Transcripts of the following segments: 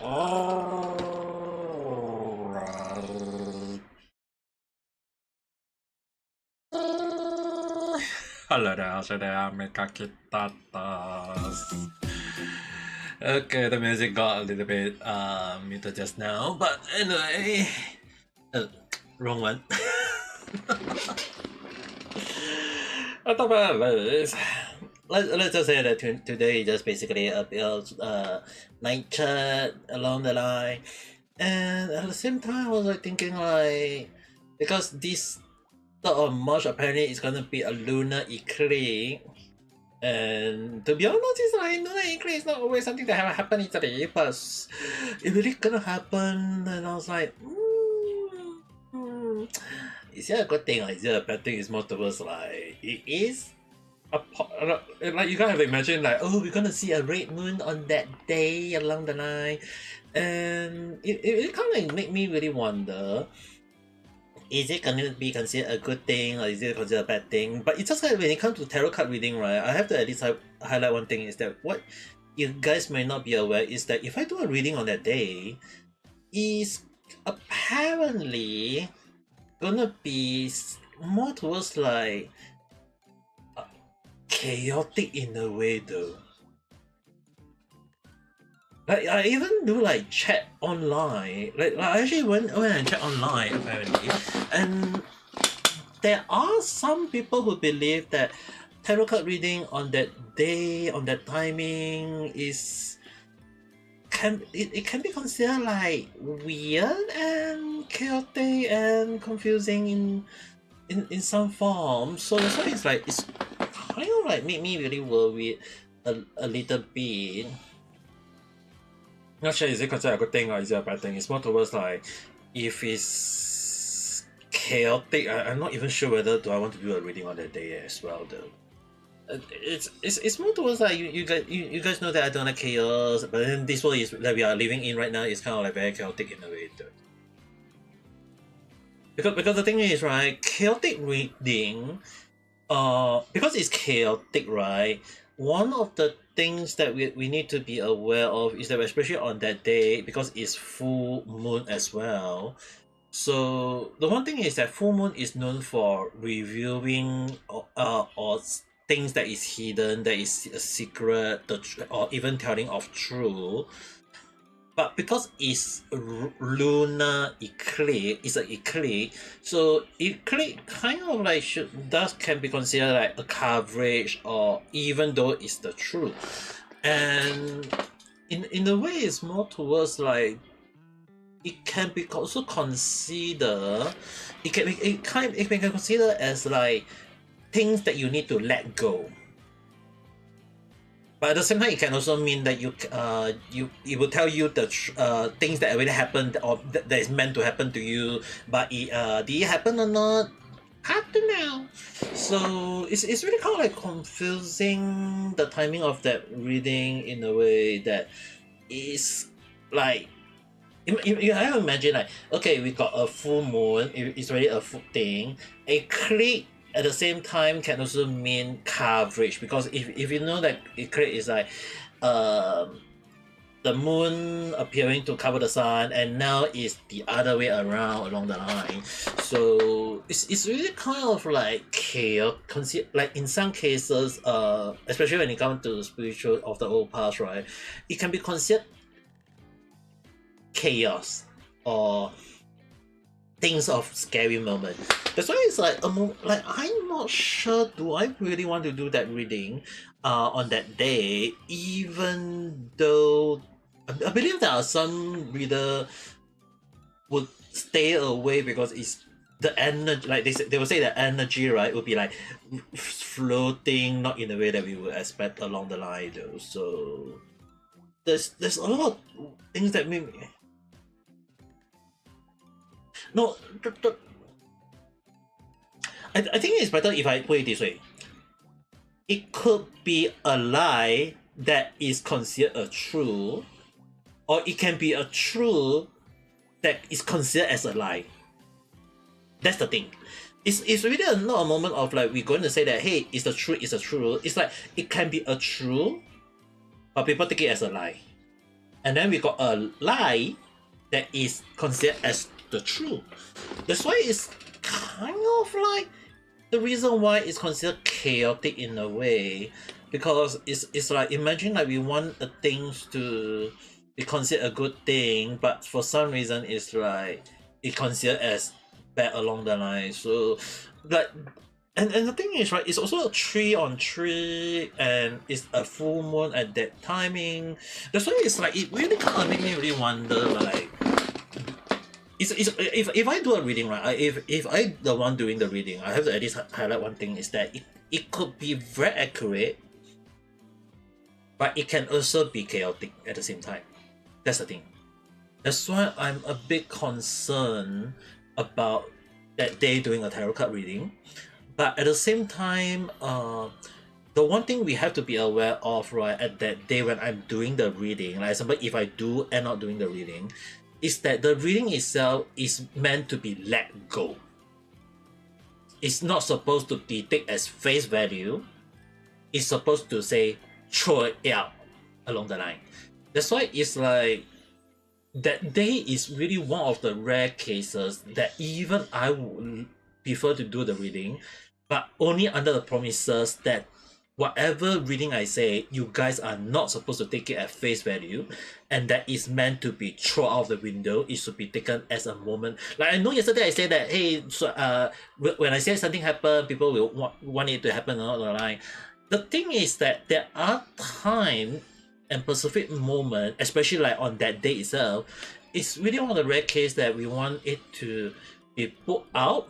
Alright. Allora, ce ne Ame Gakita. Okay, the music got a little bit muted just now, but anyway, uh, wrong one. I thought about this. Let's just say that today is just basically a build night chat along the line, and at the same time I was like thinking like, because this start of March apparently is gonna be a lunar eclipse, and to be honest, it's like lunar eclipse is not always something that happen today, but it really gonna happen, and I was like, is it a good thing or is it a bad thing? It's more towards like it is like you kind of imagine like, oh, we're gonna see a red moon on that day along the line, and it kind of make me really wonder, is it gonna be considered a good thing or is it considered a bad thing? But it's just like when it comes to tarot card reading, right, I have to at least highlight one thing, is that what you guys may not be aware is that if I do a reading on that day, is apparently gonna be more towards like chaotic in a way though. Like I even do like chat online. Like I actually went and checked online apparently, and there are some people who believe that tarot card reading on that day, on that timing it can be considered like weird and chaotic and confusing in some form. So that's why it's like it's kind of like made me really worried a little bit. Not sure is it considered a good thing or is it a bad thing. It's more towards like if it's chaotic, I'm not even sure whether do I want to do a reading on that day as well though. It's more towards like you guys know that I don't like chaos, but then this world is that we are living in right now is kind of like very chaotic in a way though. Because the thing is, right, chaotic reading, because it's chaotic, right, one of the things that we need to be aware of is that especially on that day, because it's full moon as well. So the one thing is that full moon is known for reviewing or things that is hidden, that is a secret, or even telling of truth. But because it's lunar eclipse, it's an eclipse, so eclipse kind of like can be considered like a coverage, or even though it's the truth. And in a way, it's more towards like it can be also considered. It can be considered as like things that you need to let go. But at the same time, it can also mean that it will tell you the things that already happened or that is meant to happen to you. But did it happen or not? Hard to know. So it's really kind of like confusing the timing of that reading in a way that is like you have to imagine like, okay, we got a full moon. It's already a full thing. A click at the same time can also mean coverage, because if you know that eclipse is like the moon appearing to cover the sun, and now it's the other way around along the line. So it's really kind of like chaos, like in some cases, especially when it comes to spiritual of the old past, right, it can be considered chaos or things of scary moment. That's why it's like like I'm not sure do I really want to do that reading on that day, even though I believe there are some reader would stay away because it's the energy, like they will say the energy, right, would be like floating, not in the way that we would expect along the line though. So there's a lot of things that make me no, I think it's better if I put it this way. It could be a lie that is considered a truth, or it can be a truth that is considered as a lie. That's the thing. It's really not a moment of like we're going to say that, hey, it's the truth, it's a truth. It's like it can be a truth, but people take it as a lie. and then we got a lie that is considered as the truth. That's why it's kind of like the reason why it's considered chaotic in a way, because it's like, imagine like we want the things to be considered a good thing, but for some reason it's like it considered as bad along the line. So like, and the thing is, right, it's also a 3 on 3 and it's a full moon at that timing. That's why it's like it really kind of make me really wonder, like, if I do a reading, right, if I the one doing the reading, I have to at least highlight one thing, is that it could be very accurate, but it can also be chaotic at the same time. That's the thing. That's why I'm a bit concerned about that day doing a tarot card reading. But at the same time, the one thing we have to be aware of, right, at that day when I'm doing the reading, like example, if I do end up doing the reading, is that the reading itself is meant to be let go. It's not supposed to be taken as face value. It's supposed to say throw it out along the line. That's why it's like that day is really one of the rare cases that even I would prefer to do the reading, but only under the promises that whatever reading I say, you guys are not supposed to take it at face value, and that is meant to be thrown out of the window. It should be taken as a moment. Like I know yesterday I said that, hey, so when I say something happen, people will want it to happen along the line. The thing is that there are time and specific moment, especially like on that day itself, it's really one of the rare cases that we want it to be put out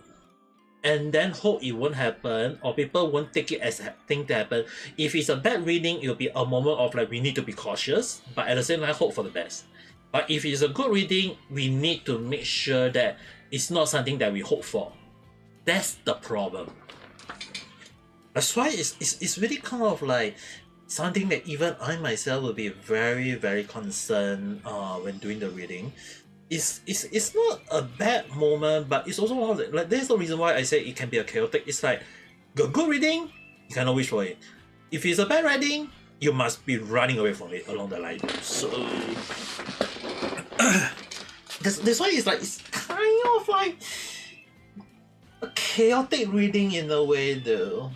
and then hope it won't happen, or people won't take it as a thing to happen. If it's a bad reading, it'll be a moment of like we need to be cautious, but at the same time hope for the best. But if it's a good reading, we need to make sure that it's not something that we hope for. That's the problem. That's why it's really kind of like something that even I myself will be very, very concerned when doing the reading. It's not a bad moment, but it's also one of the, like, there's the reason why I say it can be a chaotic. It's like a good reading, you cannot wish for it. If it's a bad reading, you must be running away from it along the line. So that's why it's like it's kind of like a chaotic reading in a way though.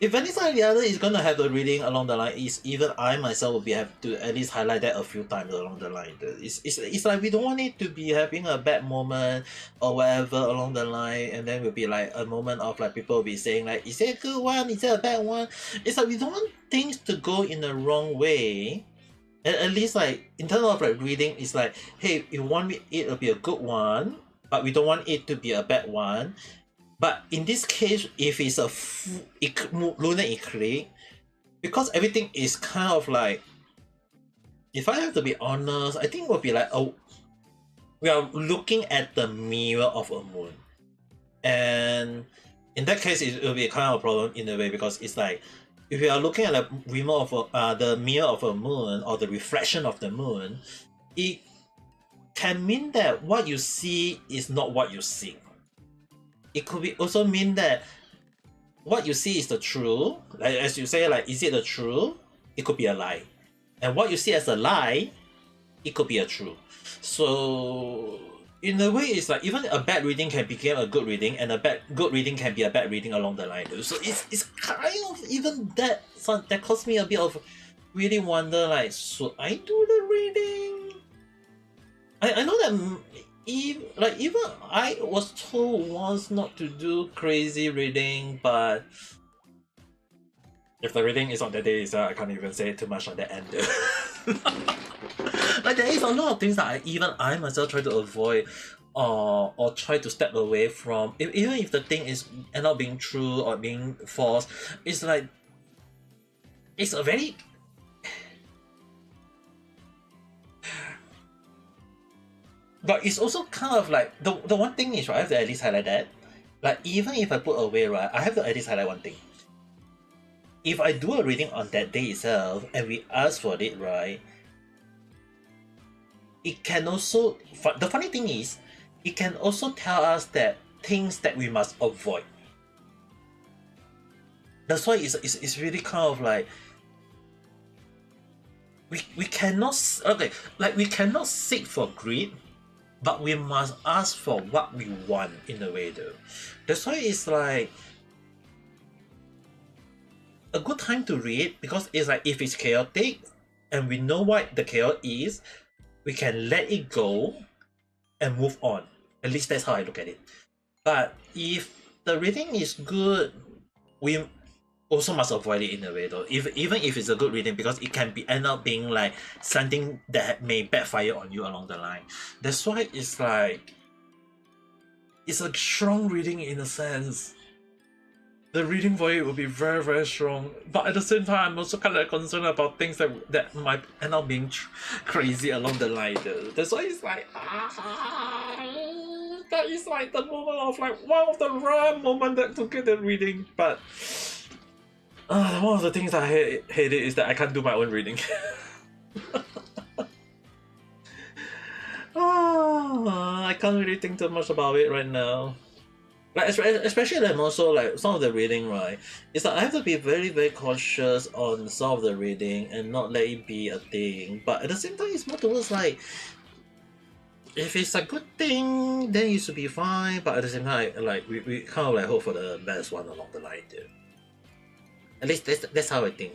If anything the other is gonna have the reading along the line, is even I myself will be have to at least highlight that a few times along the line. It's like we don't want it to be having a bad moment or whatever along the line, and then will be like a moment of like people will be saying like, is it a good one? Is it a bad one? It's like we don't want things to go in the wrong way. And at least like in terms of like reading, it's like, hey, we want it to be a good one, but we don't want it to be a bad one. But in this case, if it's a lunar eclipse, because everything is kind of like, if I have to be honest, I think it would be like, oh, we are looking at the mirror of a moon. And in that case, it will be kind of a problem in a way, because it's like, if you are looking at the mirror of a moon, or the reflection of the moon, it can mean that what you see is not what you see. It could be also mean that what you see is the truth. Like, as you say, like, is it the truth? It could be a lie. And what you see as a lie, it could be a truth. So in a way, it's like even a bad reading can become a good reading, and a good reading can be a bad reading along the line. So it's kind of even that caused me a bit of really wonder, like, should I do the reading? I know that even I was told once not to do crazy reading, but if the reading is on that day, so I can't even say too much on the end. Like, there is a lot of things that I myself try to avoid, or try to step away from. Even if the thing is end up being true or being false, it's like it's a very but it's also kind of like the one thing is, right, I have to at least highlight that. Like, even if I put away, right, I have to at least highlight one thing. If I do a reading on that day itself and we ask for it, right, it can also, the funny thing is, it can also tell us that things that we must avoid. That's why it's really kind of like, we cannot okay, like we cannot seek for greed, but we must ask for what we want in a way though. That's why it's like a good time to read, because it's like if it's chaotic and we know what the chaos is, we can let it go and move on. At least that's how I look at it. But if the reading is good, we also must avoid it in a way though. Even if it's a good reading, because it can be end up being like something that may backfire on you along the line. That's why it's like it's a strong reading in a sense. The reading for it will be very, very strong. But at the same time, I'm also kind of concerned about things that might end up being crazy along the line. Though. That's why it's like, that is like the moment of like one of the rare moments that to get the reading. But one of the things I hate it is that I can't do my own reading. I can't really think too much about it right now. Like especially like also like some of the reading, right? It's like I have to be very, very cautious on some of the reading and not let it be a thing. But at the same time, it's more towards like if it's a good thing, then it should be fine. But at the same time, like we kind of like hope for the best one along the line too. At least that's how I think.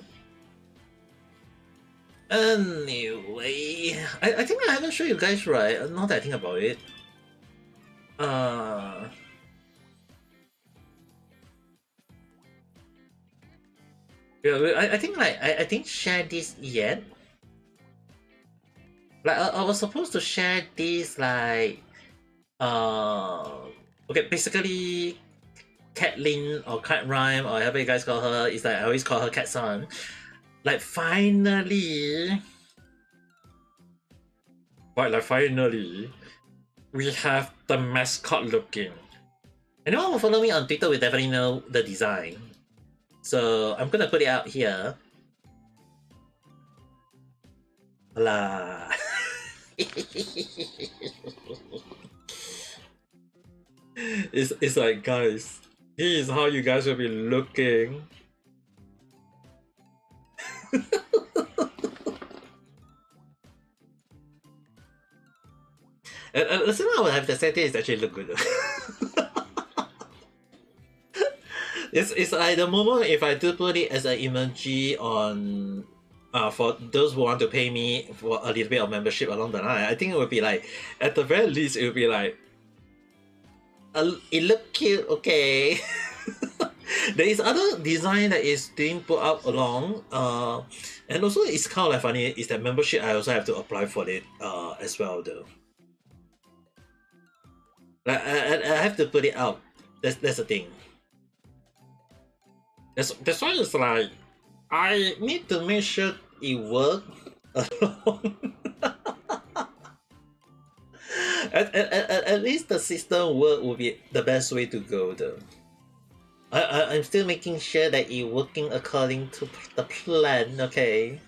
Anyway, I think I haven't shown you guys, right? Now that I think about it. Yeah, I think like I didn't share this yet. Like I was supposed to share this like okay, basically Catlin or Cat Rhyme or however you guys call her, is like I always call her Cat Sun. Like finally, we have the mascot looking. Anyone who follow me on Twitter will definitely know the design. So I'm gonna put it out here. Voila. It's like, guys, this is how you guys will be looking. And the thing I would have to say is actually look good. It's like the moment if I do put it as an emoji on for those who want to pay me for a little bit of membership along the line, I think it would be like, at the very least, it would be like, it look cute, okay. There is other design that is being put up along, and also it's kind of like funny is that membership I also have to apply for it as well though. Like I have to put it out. That's the thing. That's why it's like I need to make sure it works along. At least the system work would be the best way to go though. I'm still making sure that it's working according to the plan, okay?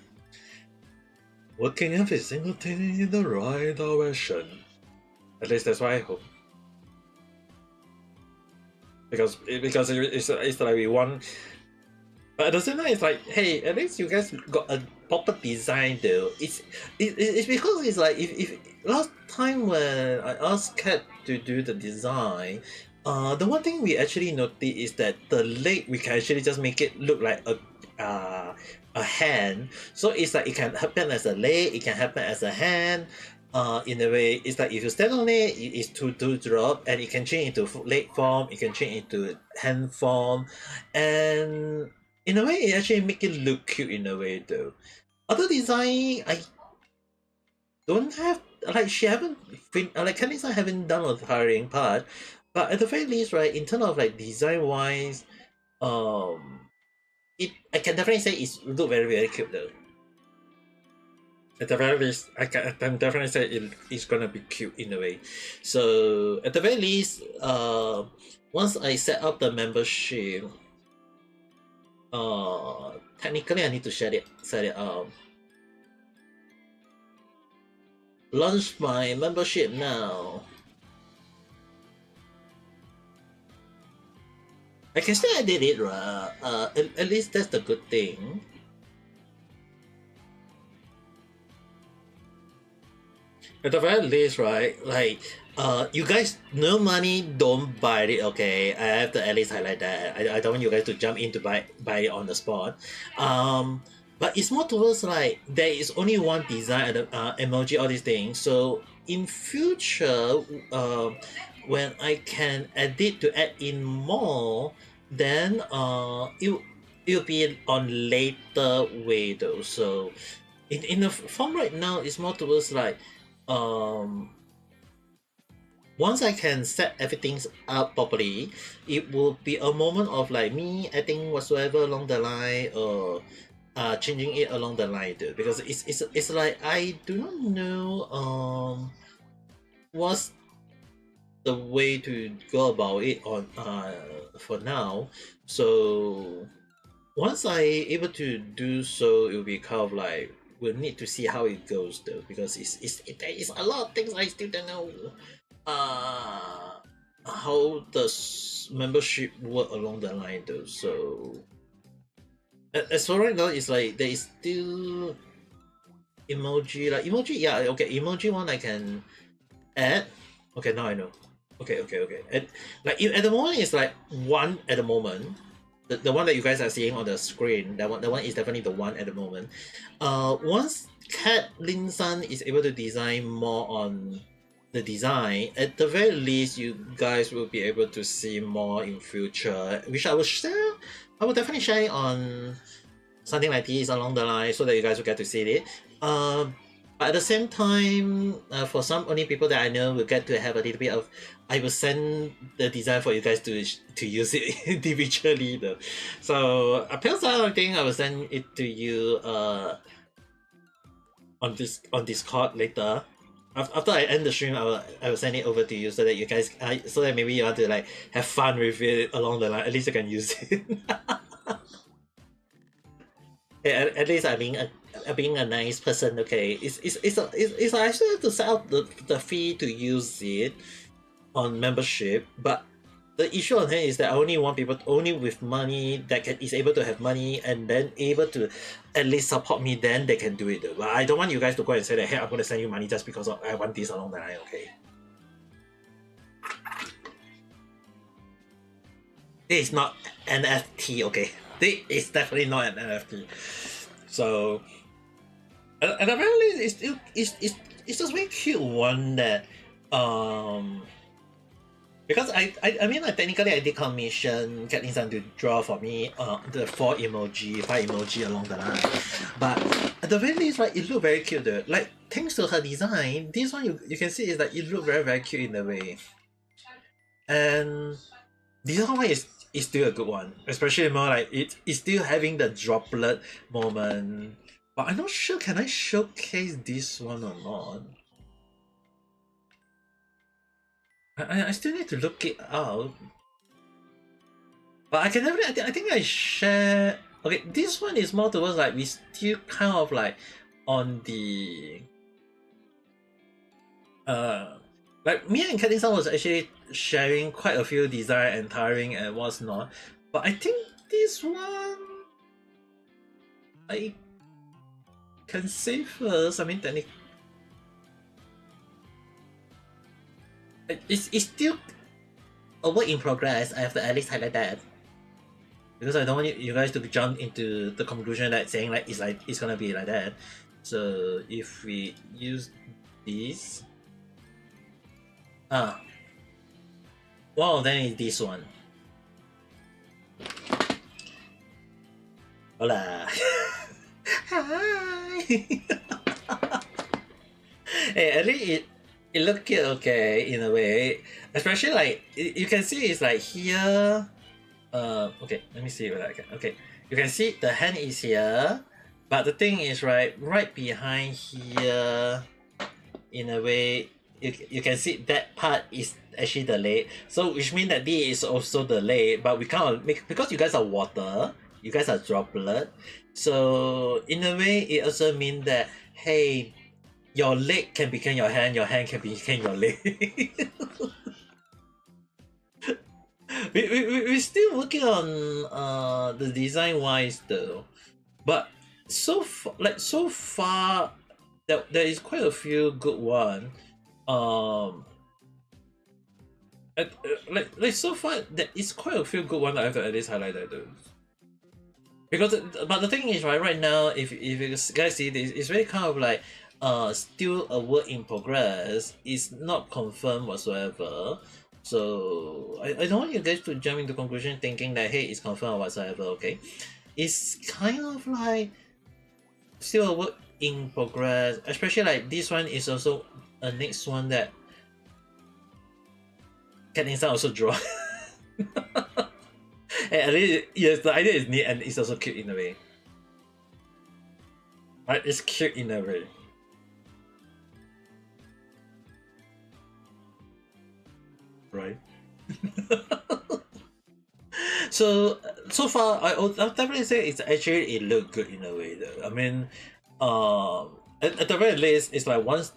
Working every single thing in the right direction. At least that's what I hope. Because it's like we want. But at the same time, it's like, hey, at least you guys got a proper design though. It's because it's like if last time when I asked Kat to do the design, the one thing we actually noticed is that the leg we can actually just make it look like a hand. So it's like it can happen as a leg, it can happen as a hand. In a way, it's like if you stand on it, it's to drop, and it can change into leg form, it can change into hand form, and in a way, it actually make it look cute in a way though. Other design, I don't have like she haven't like Kanisa haven't done a hiring part, but at the very least, right, in terms of like design wise, it I can definitely say it's look very, very cute though. At the very least, I can definitely say it's gonna be cute in a way. So at the very least, once I set up the membership, technically I need to set it up. Launch my membership now. I can say I did it, right? At least that's the good thing. At the very least, right? Like, you guys, no money, don't buy it. Okay, I have to at least highlight that. I don't want you guys to jump in to buy it on the spot. Um, but it's more towards like there is only one design, emoji, all these things. So in future, when I can edit to add in more, then it'll be on later way though. So in the form right now, it's more towards like um once I can set everything up properly, it will be a moment of like me adding whatsoever along the line or changing it along the line too. Because it's like I do not know what's the way to go about it on for now. So once I able to do so, it will be kind of like we'll need to see how it goes though, because there is a lot of things I still don't know. Uh, how does membership work along the line though? So as for right now, it's like there is still emoji, like emoji. Yeah, okay, emoji one I can add. Okay, now I know. Okay. And like at the moment, it's like one at the moment. The one that you guys are seeing on the screen, that one is definitely the one at the moment. Once Cat Lin San is able to design more on the design, at the very least, you guys will be able to see more in future, which I will share. I will definitely share on something like this along the line so that you guys will get to see it. But at the same time, for some only people that I know will get to have a little bit of. I will send the design for you guys to use it individually though. So a pale style, I think I will send it to you on Discord later. After I end the stream, I will send it over to you so that you guys so that maybe you want to like have fun with it along the line. At least you can use it. At least I'm being a nice person. Okay, it's I actually have to set out the fee to use it on membership, but the issue on hand is that I only want people only with money that is able to have money and then able to at least support me. Then they can do it. But I don't want you guys to go and say that hey, I'm going to send you money just because I want this along the line. Okay. This is not NFT. Okay, this is definitely not an NFT. So, and apparently it's still it's just very cute one that because I mean like technically I did commission Kathleen San to draw for me the 5 emoji along the line, but at the very least like it looked very cute though. Like thanks to her design, this one you can see is that it looked very cute in a way, and this one is still a good one, especially more like it's still having the droplet moment. But I'm not sure can I showcase this one or not. I still need to look it out. But I can definitely, I think I share. Okay, this one is more towards like we still kind of like on the like me and Kathleen was actually sharing quite a few design and tiring and what's not. But I think this one I can say first. I mean technically it's still a work in progress. I have to at least highlight that. Because I don't want you guys to jump into the conclusion that saying like it's gonna be like that. So if we use this, one of them is this one. Hola. Hi. Hey, at least it looked cute, okay, in a way. Especially like you can see it's like here. Okay, let me see whether I can. Okay, you can see the hand is here, but the thing is right behind here. In a way, you can see that part is actually the leg. So which means that this is also the leg, but we can't make because you guys are water. You guys are droplet. So in a way, it also means that hey, your leg can become your hand can become your leg. We're still working on the design wise though, but so far there is quite a few good one. Um, like so far, there is quite a few good one that I have to at least highlight those. Because but the thing is, right now, if you guys see this, it's very kind of like still a work in progress. It's not confirmed whatsoever. So I don't want you guys to jump into conclusion thinking that hey, it's confirmed or whatsoever. Okay, it's kind of like still a work in progress. Especially like this one is also a next one that can inside also draw. And at least yes, the idea is neat and it's also cute in a way. Right, it's cute in a way. Right. So far, I'll definitely say it's actually it looked good in a way though. I mean, at the very least, it's like once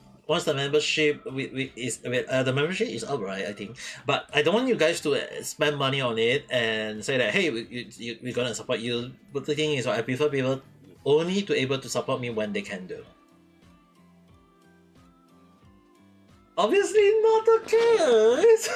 the membership the membership is up, right? I think, but I don't want you guys to spend money on it and say that hey, we're gonna support you. But the thing is, I prefer people only to able to support me when they can do. Obviously not the case.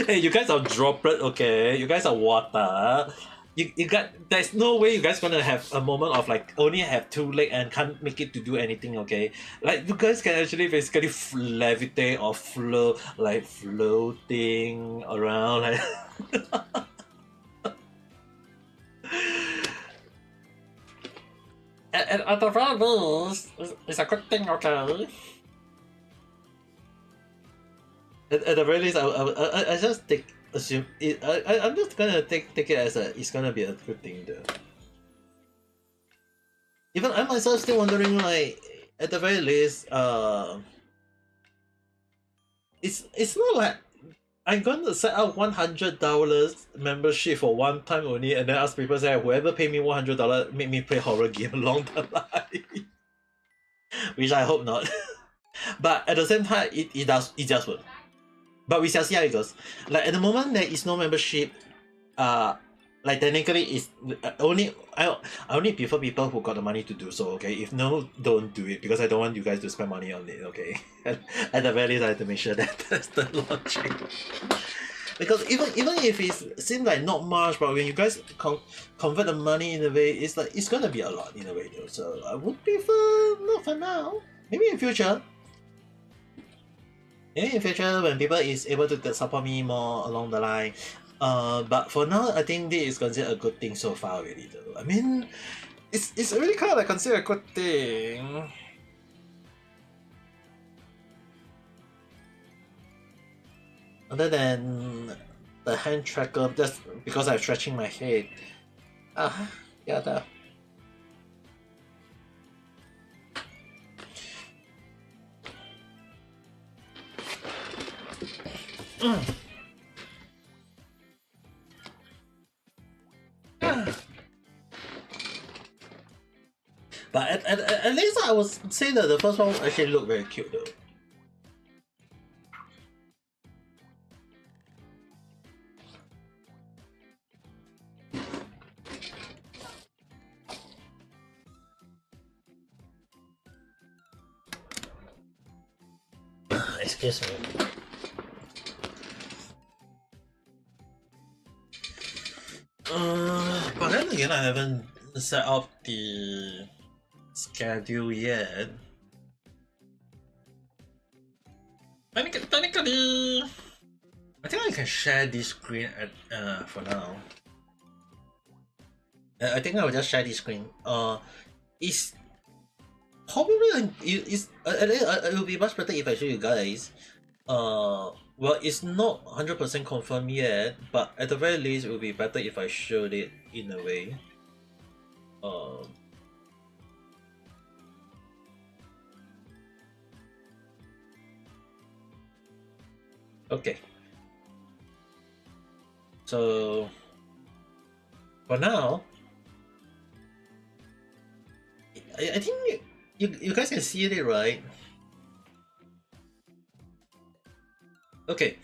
Hey, you guys are droplet, okay? You guys are water. You got there's no way you guys gonna have a moment of like only have two leg and can't make it to do anything, okay? Like you guys can actually basically levitate or floating around like and at the very least, it's a good thing, okay? At the very least, I just assume it. I'm just gonna take it as it's gonna be a good thing though. Even I myself still wondering like at the very least, it's not like I'm gonna set up $100 membership for one time only, and then ask people say whoever pay me $100 make me play horror game along the line, which I hope not. But at the same time, it just work. But we shall see how it goes. Like at the moment, there is no membership. Like technically, it's I only prefer people who got the money to do so. Okay, if no, don't do it because I don't want you guys to spend money on it. Okay, at the very least, I have to make sure that that's the logic. Because even if it seems like not much, but when you guys convert the money in a way, it's like it's gonna be a lot in a way though. So I would prefer not for now. Maybe in future. Maybe in future when people is able to support me more along the line. But for now, I think this is considered a good thing so far already though. I mean, it's really kind of like considered a good thing. Other than the hand tracker, just because I'm stretching my head. Yeah, that. But at least I would say that the first one actually looked very cute though. Excuse me. But then again, I haven't set up the schedule yet. Technically, I think I can share this screen at for now. I think I will just share this screen. It's probably it will be much better if I show you guys. Well, it's not 100% confirmed yet, but at the very least, it would be better if I showed it in a way. Okay. So for now, I think you guys can see it, right? Okay,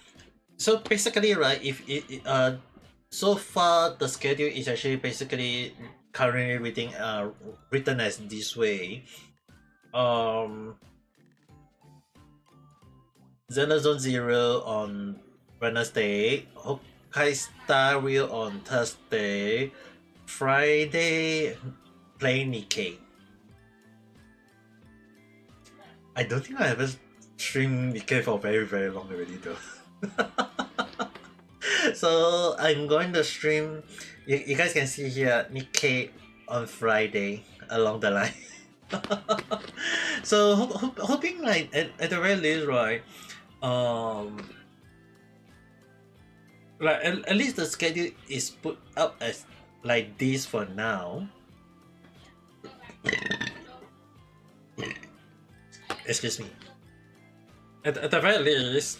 so basically, right, if so far the schedule is actually basically currently written as this way. Xenozone Zero on Wednesday, Hokkai Star Wheel on Thursday, Friday playing Nikkei. I don't think I ever streamed Nikkei for very very long already though. So I'm going to stream. You guys can see here Nikkei on Friday along the line. So hoping like at the very least, right? Like at least the schedule is put up as like this for now. Excuse me. At the very least,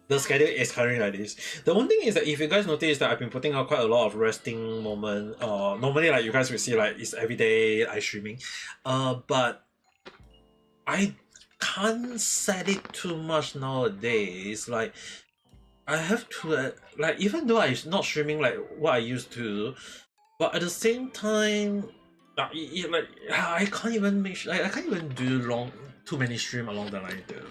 the schedule is currently like this. The one thing is that if you guys notice that I've been putting out quite a lot of resting moment, normally like you guys will see like it's everyday live streaming, but I can't set it too much nowadays. Like I have to like even though I'm not streaming like what I used to, but at the same time, like I can't even I can't even do too many stream along the line though.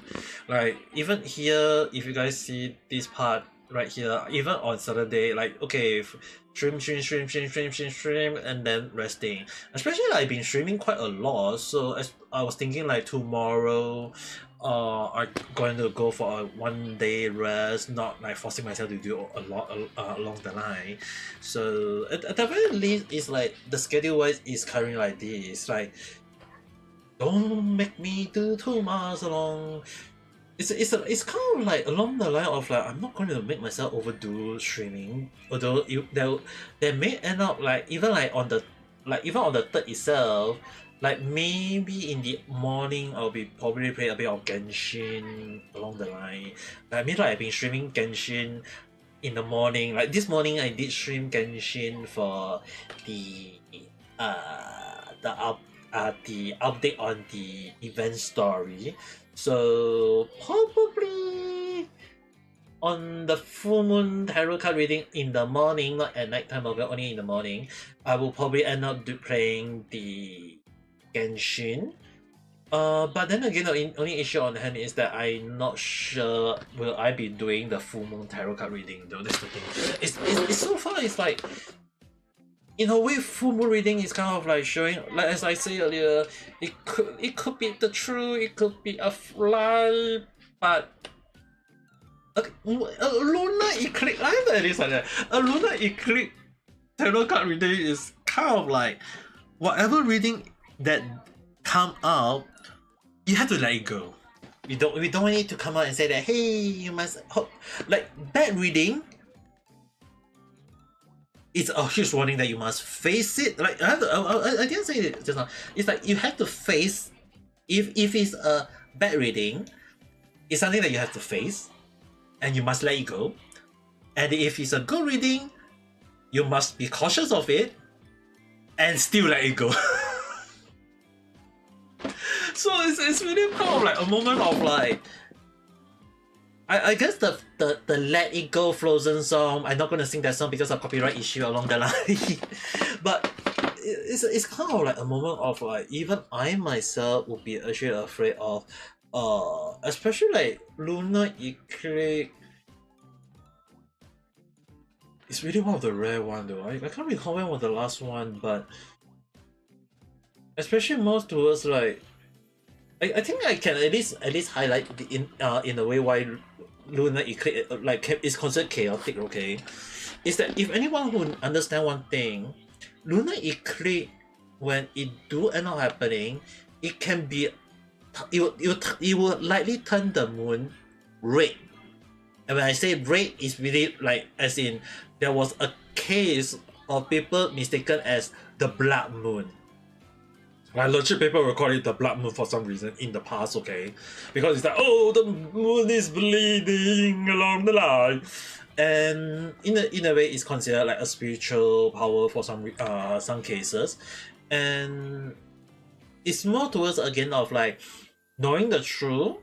Like even here, if you guys see this part right here, even on Saturday, like okay, stream, and then resting. Especially like, I've been streaming quite a lot, so as I was thinking like tomorrow, I'm going to go for a 1 day rest, not like forcing myself to do a lot along the line. So at the very least, it's like the schedule wise is currently like this. Like, don't make me do too much along. It's kind of like along the line of like I'm not going to make myself overdo streaming, although there may end up like even like on the third itself, like maybe in the morning I'll be probably play a bit of Genshin along the line. I mean like I've been streaming Genshin in the morning. Like this morning I did stream Genshin for the update on the event story. So probably on the full moon tarot card reading in the morning, not at night time, but only in the morning, I will probably end up playing the Genshin. But then again, the only issue on hand is that I'm not sure will I be doing the full moon tarot card reading though. That's the thing. It's so far it's like, in a way, full moon reading is kind of like showing, like as I said earlier, it could be the truth, it could be a lie, but a lunar eclipse, I have this like that. A lunar eclipse tarot card reading is kind of like whatever reading that come out, you have to let it go. We don't need to come out and say that hey, you must hope. Like bad reading, it's a huge warning that you must face it. Like I didn't say it just now. It's like you have to face if it's a bad reading, it's something that you have to face, and you must let it go. And if it's a good reading, you must be cautious of it, and still let it go. So it's really kind of like a moment of like. I guess the Let It Go Frozen song, I'm not going to sing that song because of copyright issue along the line. But it's kind of like a moment of like, even I myself would be actually afraid of, especially like lunar eclipse. It's really one of the rare one though. I can't recall when was the last one, but especially most towards like, I think I can at least highlight the in a way why lunar eclipse like is considered chaotic. Okay, is that if anyone who understand one thing, lunar eclipse when it do end up happening, it can be it will likely turn the moon red. And when I say red, it's really like as in there was a case of people mistaken as the blood moon. Like legit people will call it the blood moon for some reason in the past, okay? Because it's like, oh, the moon is bleeding along the line. And in a way it's considered like a spiritual power for some cases. And it's more towards again of like knowing the truth,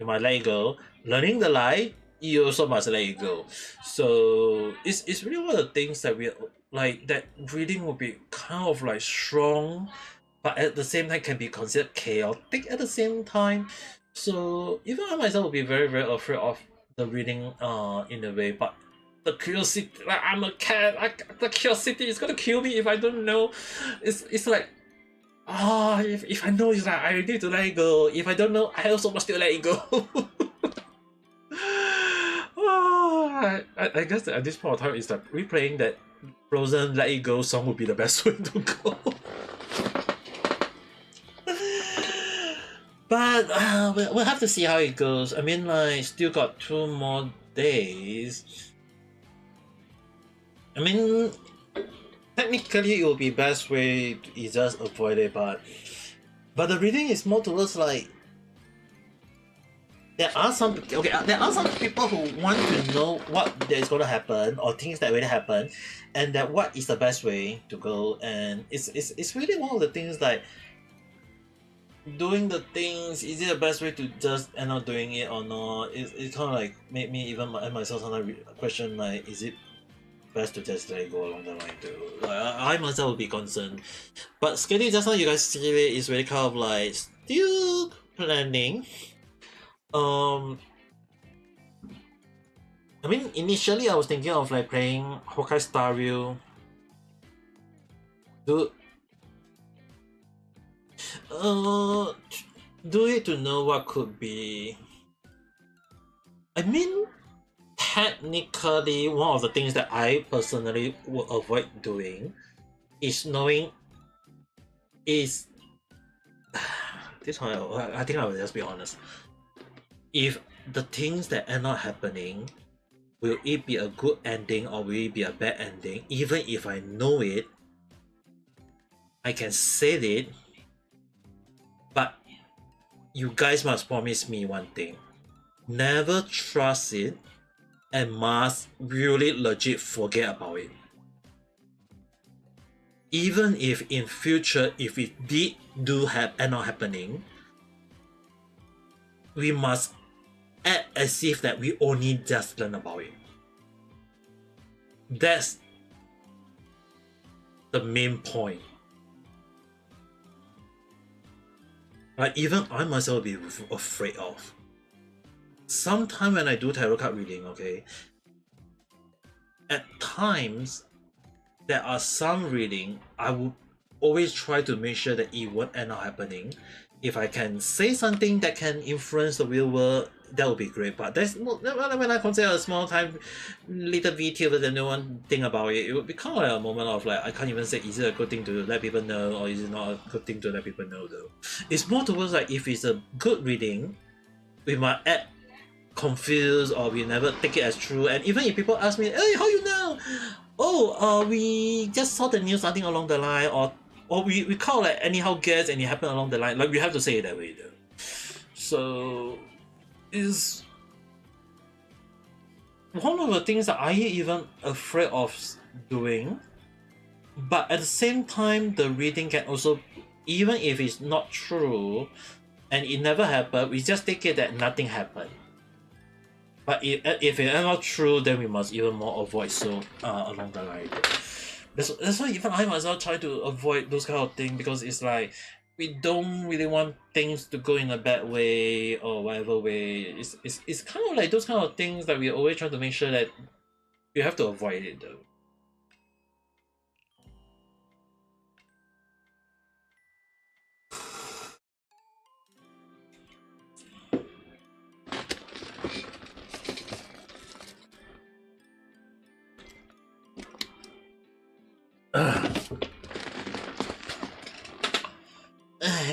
you might let it go. Learning the lie, you also must let it go. So it's really one of the things that we like that reading will be kind of like strong but at the same time can be considered chaotic at the same time. So even I myself will be very very afraid of the reading in a way, but the curiosity, like I'm a cat, the curiosity is gonna kill me if I don't know. It's like if I know, it's like I need to let it go. If I don't know, I also must still let it go. I guess that at this point of time, it's like replaying that Frozen Let It Go song would be the best way to go. But we'll have to see how it goes. I mean, like, still got 2 more days. I mean, technically, it would be best way to just avoid it, but the reading is more towards like there are some people who want to know what that is going to happen or things that will happen, and that what is the best way to go, and it's really one of the things like doing the things, is it the best way to just end up doing it or not? It kind of like made me even myself sometimes question like, is it best to just let it go along the line too? Like I myself would be concerned. But Skelly, just now you guys see it is really kind of like still planning. I mean, initially I was thinking of like playing Honkai Star Rail. Do it to know what could be. I mean, technically, one of the things that I personally would avoid doing is knowing is this one. I think I will just be honest. If the things that end up happening, will it be a good ending or will it be a bad ending? Even if I know it, I can say it, but you guys must promise me one thing. Never trust it and must really legit forget about it. Even if in future, if it did end up happening, we must act as if that we only just learn about it. That's the main point. Like even I myself be afraid of. Sometimes when I do tarot card reading, okay, at times there are some reading I would always try to make sure that it won't end up happening. If I can say something that can influence the real world, that would be great. But that's not when I consider a small time little VTuber that no one think about it. It would become like a moment of like I can't even say is it a good thing to let people know or is it not a good thing to let people know though. It's more towards like if it's a good reading, we might act confused or we never take it as true. And even if people ask me, hey, how you know? Oh, we just saw the news something along the line, or we call like anyhow guess and it happened along the line. Like we have to say it that way though. So is one of the things that I even afraid of doing. But at the same time, the reading can also, even if it's not true and it never happened, we just take it that nothing happened. But if it is not true, then we must even more avoid so along the line. That's why even I myself try to avoid those kind of things, because it's like we don't really want things to go in a bad way or whatever way. It's kind of like those kind of things that we always try to make sure that we have to avoid it though.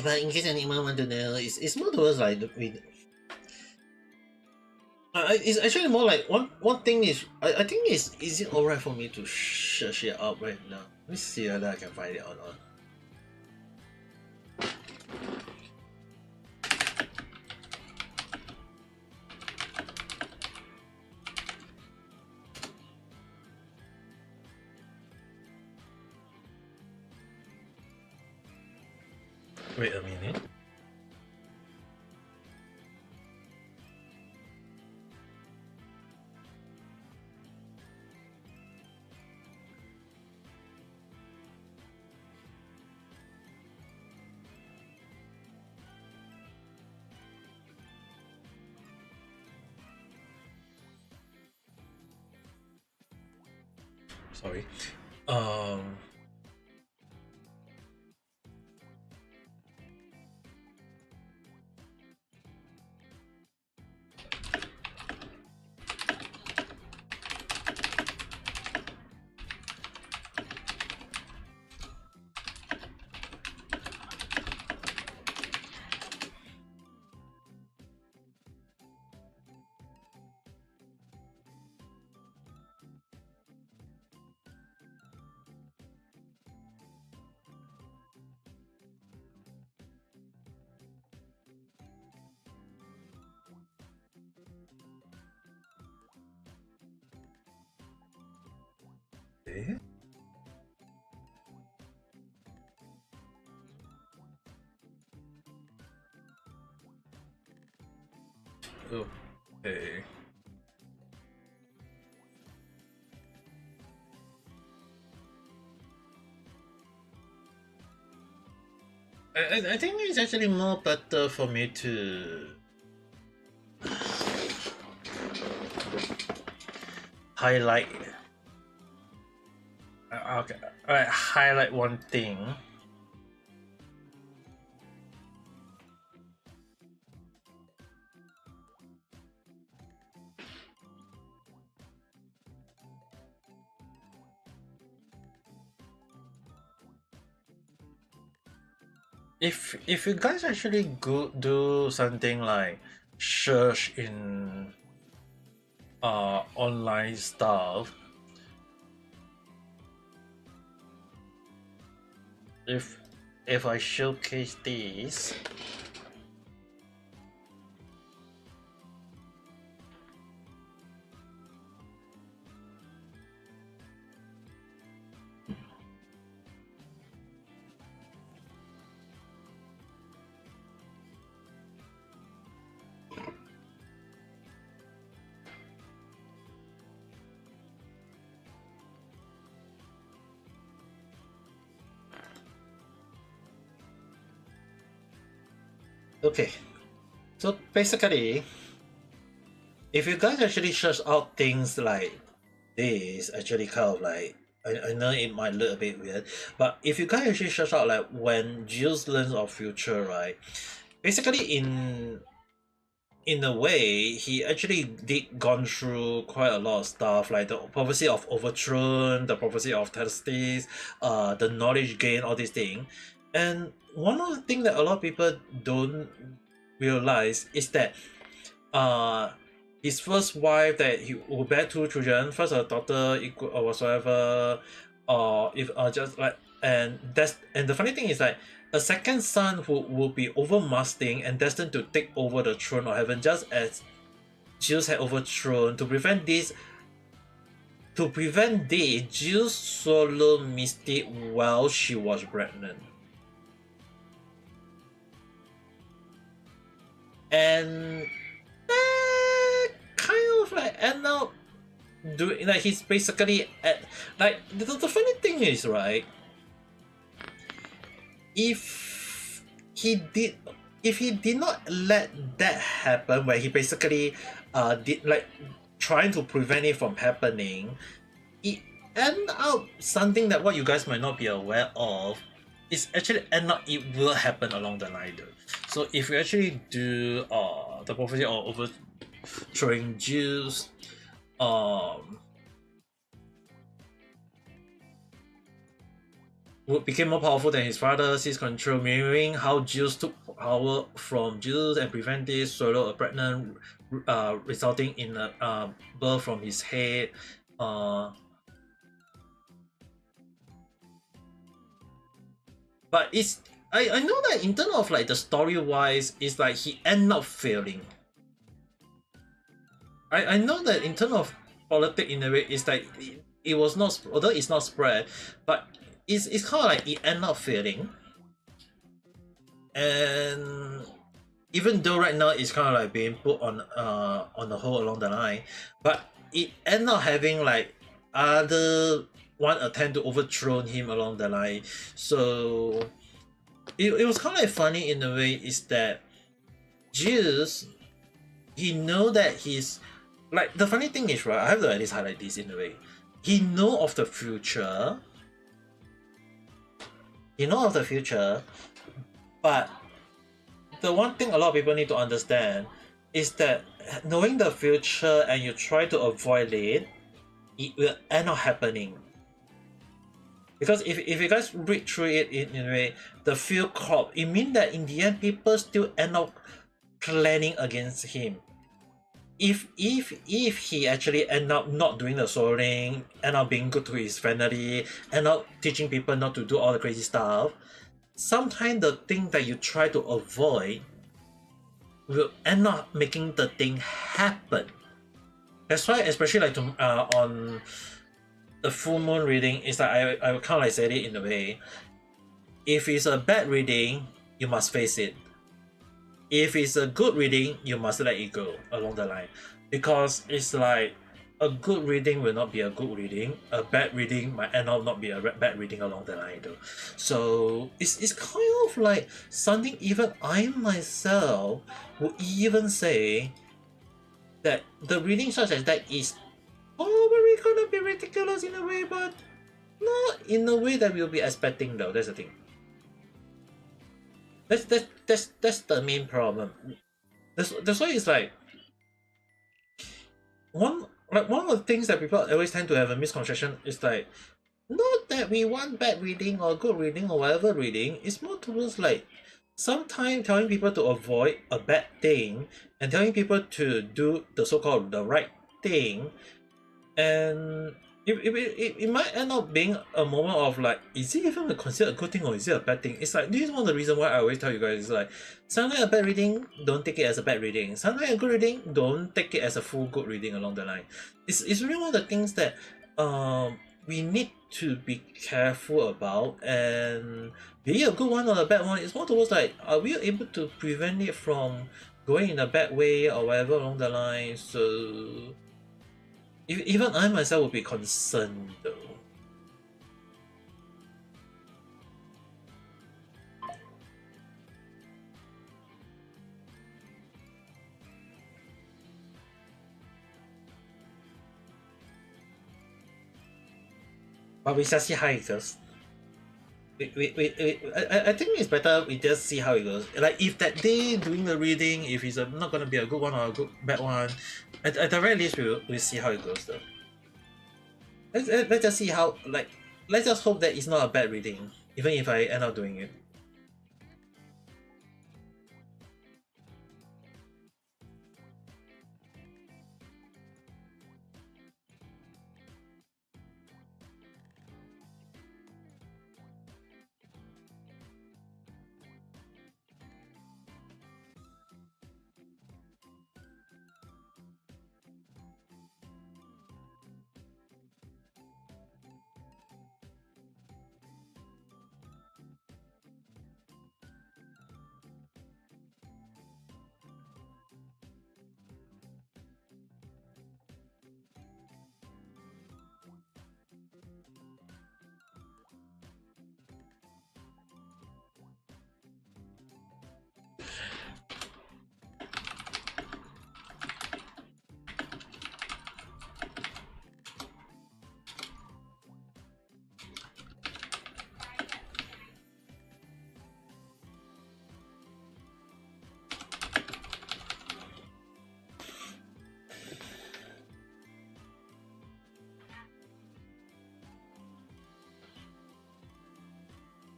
But in case anyone want to know, it's more towards like it's actually more like one thing is I think is it alright for me to search it up right now? Let me see whether I can find it or not. Wait a minute. Sorry. Um. Okay. Okay. I think it's actually more better for me to highlight. Okay, alright, highlight one thing. If you guys actually go do something like search in online stuff, if I showcase this, okay. So basically, if you guys actually search out things like this, actually kind of like I know it might look a bit weird, but if you guys actually search out like when Jules learns of future, right? Basically in a way, he actually did gone through quite a lot of stuff, like the prophecy of overthrown, the prophecy of Testis, the knowledge gain, all these things. And one of the things that a lot of people don't realize is that uh his first wife that he will bear two children, first a daughter equal or whatsoever, or if just like and the funny thing is like a second son who will be overmasting and destined to take over the throne of heaven just as Zeus had overthrown. To prevent this, Zeus solo Mystic while she was pregnant. And kind of like end up doing like he's basically at like the funny thing is, right, if he did if he did not let that happen, where he basically did like trying to prevent it from happening, it end up something that what you guys might not be aware of is actually end up it will happen along the line though. So if you actually do the prophecy or overthrowing Jews, became more powerful than his father, seized control, mirroring how Zeus took power from Zeus and prevent this, swallow a pregnant, resulting in a birth from his head. But it's I know that in terms of like the story wise, it's like he end up failing. I know that in terms of politics in a way, it's like it was not, although it's not spread, but it's kind of like it end up failing. And even though right now it's kind of like being put on the hold along the line, but it end up having like other one attempt to overthrow him along the line. So it was kind of like funny in a way is that Zeus, he know that he's like, the funny thing is, right, I have to at least highlight this in a way. he know of the future. He know of the future, but the one thing a lot of people need to understand is that knowing the future and you try to avoid it, it will end up happening. Because if you guys read through it in a way, the field crop, it means that in the end people still end up planning against him. If he actually end up not doing the sowing, end up being good to his family, end up teaching people not to do all the crazy stuff, sometimes the thing that you try to avoid will end up making the thing happen. That's why, especially like on the full moon reading, is that I kind of like said it in a way. If it's a bad reading, you must face it. If it's a good reading, you must let it go along the line, because it's like a good reading will not be a good reading. A bad reading might end up not be a bad reading along the line though. So it's kind of like something even I myself would even say that the reading such as that is probably gonna be ridiculous in a way, but not in a way that we'll be expecting though. That's the thing. That's the main problem. That's why it's like one of the things that people always tend to have a misconception is like, not that we want bad reading or good reading or whatever reading. It's more towards like sometimes telling people to avoid a bad thing and telling people to do the so-called the right thing, and it might end up being a moment of like, is it even considered a good thing or is it a bad thing? It's like, this is one of the reasons why I always tell you guys, is like, sometimes a bad reading, don't take it as a bad reading. Sometimes a good reading, don't take it as a full good reading along the line. It's really one of the things that we need to be careful about, and be it a good one or a bad one, it's more towards like, are we able to prevent it from going in a bad way or whatever along the line? So even I myself would be concerned though. But we just see how it goes. I think it's better we just see how it goes. Like, if that day doing the reading, if it's not gonna be a good one or a good bad one, at the very least we'll see how it goes though. Let's just see how, like, let's just hope that it's not a bad reading, even if I end up doing it.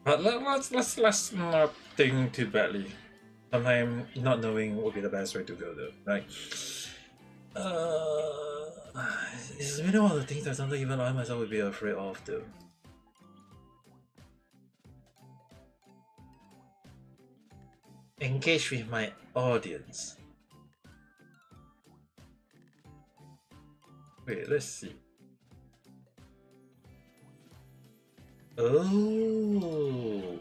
But let's not think too badly. Sometimes not knowing would be the best way to go though. Like, it's really one of the things that sometimes even I myself would be afraid of though. Engage with my audience. Wait, let's see. Oh.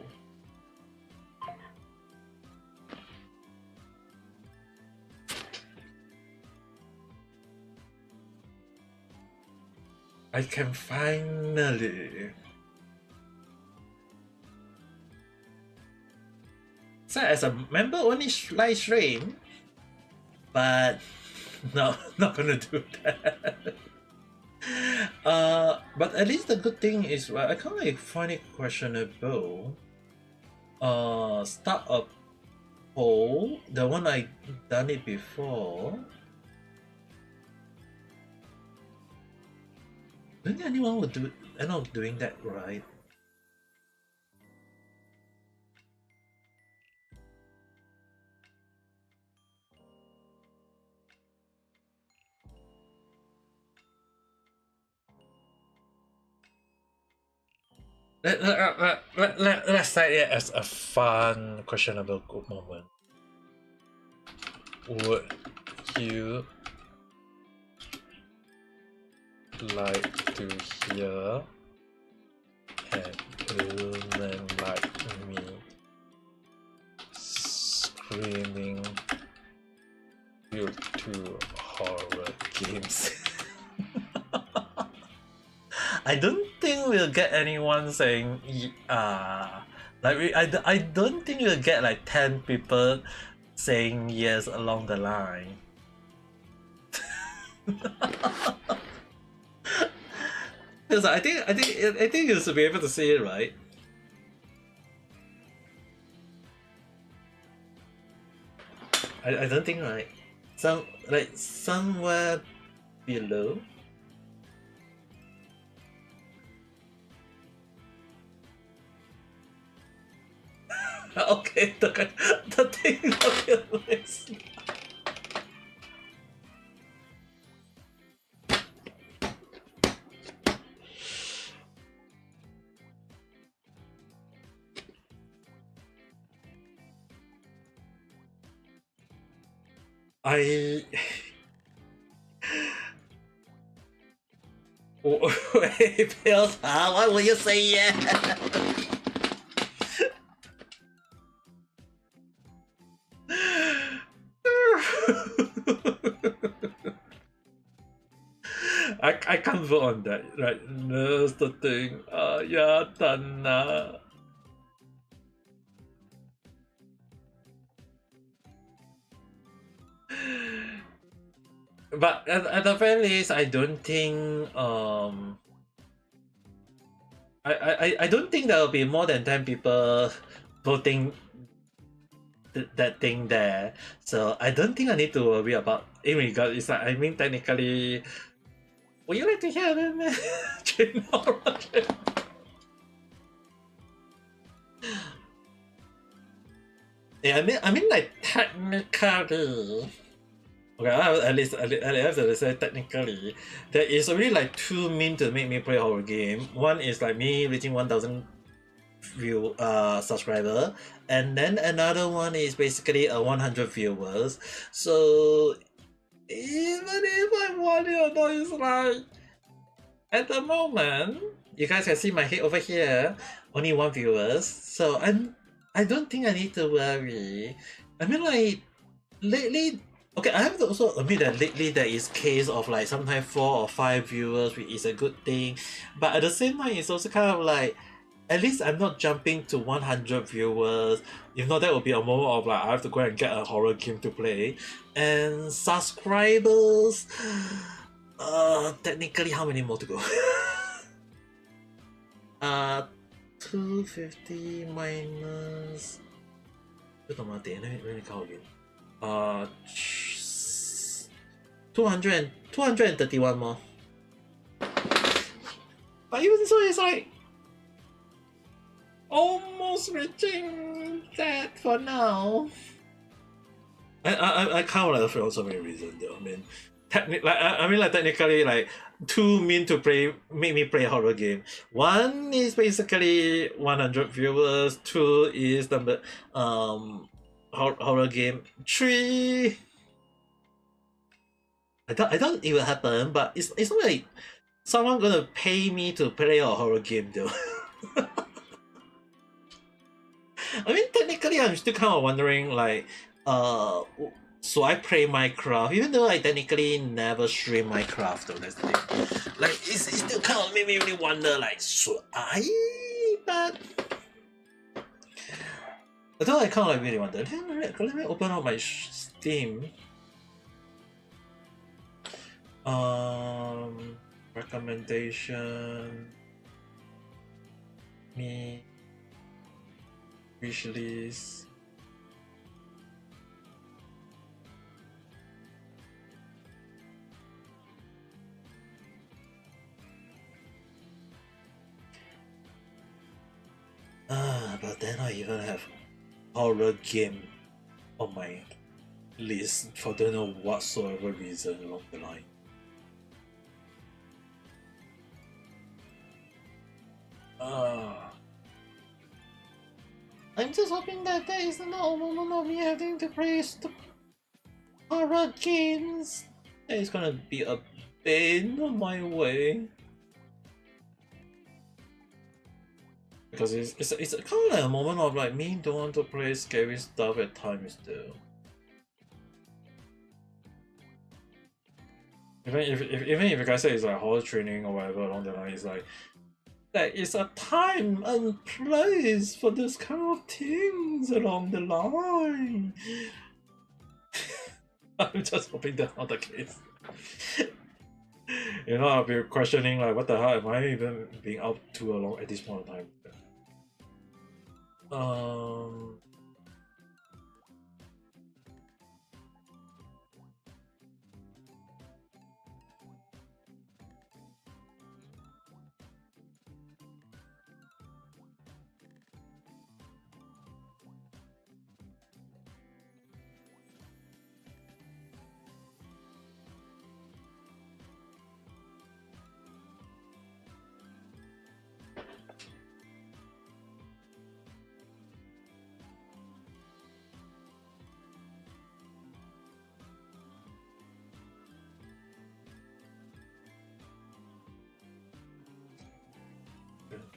I can finally. So as a member only live stream, but no, not gonna do that. But at least the good thing is, right, I kind of like find it questionable. Start a poll, the one I done it before. Don't think anyone would end up doing that, right? Let's cite it as a fun, questionable good moment. Would you like to hear an human like me screaming due to horror games? I don't think we'll get anyone saying I don't think we'll get like 10 people saying yes along the line. Because I think you should be able to see it, right? I don't think, right? Somewhere below. Okay, the thing is I wait, Pills, why will you say yeah? I can't vote on that, right? That's the thing. Yeah, done. But at the very least, I don't think I don't think there will be more than 10 people voting that thing there. So I don't think I need to worry about in regard. It's like, I mean, technically, would you like to hear them? Yeah, I mean, like technically. Okay, at least to say technically, there is already like two means to make me play horror game. One is like me reaching 1,000 subscriber, and then another one is basically a 100 viewers. So even if I want it or not, it's like at the moment you guys can see my head over here, only one viewers. So I don't think I need to worry. I mean, like lately. Okay, I have to also admit that lately there is case of like sometimes 4 or 5 viewers, which is a good thing. But at the same time, it's also kind of like, at least I'm not jumping to 100 viewers. If not, that would be a moment of like, I have to go and get a horror game to play. And subscribers, technically, how many more to go? 250 minus. ちょっと待って, let me count again. 231 more. But even so, it's like almost reaching that for now. I can't like for so many reasons though. I mean, technically, like 2 mean to make me play a horror game. 1 is basically 100 viewers. 2 is the horror game. 3, I don't it will happen, but it's not like someone gonna pay me to play a horror game though. I mean, technically, I'm still kind of wondering, like, so I play Minecraft, even though I technically never stream Minecraft though. That's the thing. Like, it's still kind of made me really wonder, like, should I? But I thought I kind of like really wonder. Let me open up my Steam. recommendation, me, wish list. But then I even have horror game on my list for don't know whatsoever reason along the line. I'm just hoping that there is no moment of me having to play horror games. That is gonna be a pain on my way. Because it's kind of like a moment of like me don't want to play scary stuff at times too. Even if you guys say it's like horror training or whatever along the line, it's like there is a time and place for this kind of things along the line. I'm just hoping that's not the case. You know, I'll be questioning like, what the hell am I even being out too long at this point in time?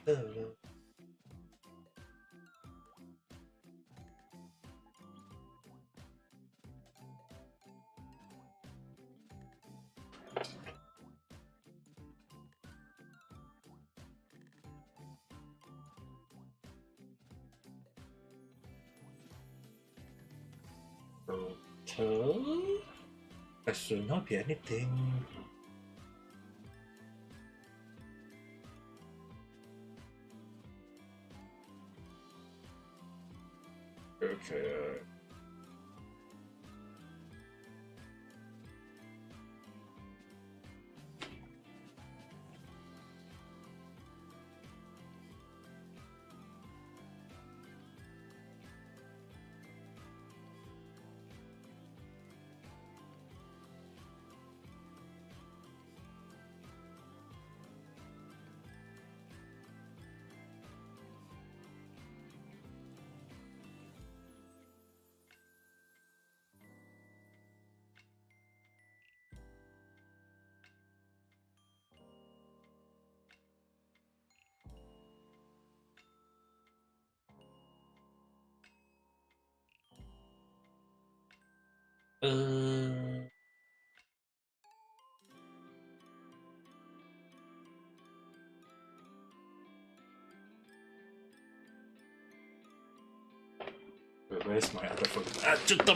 Okay. That should not be anything. Okay. Uh, where's my other phone? Ah, just the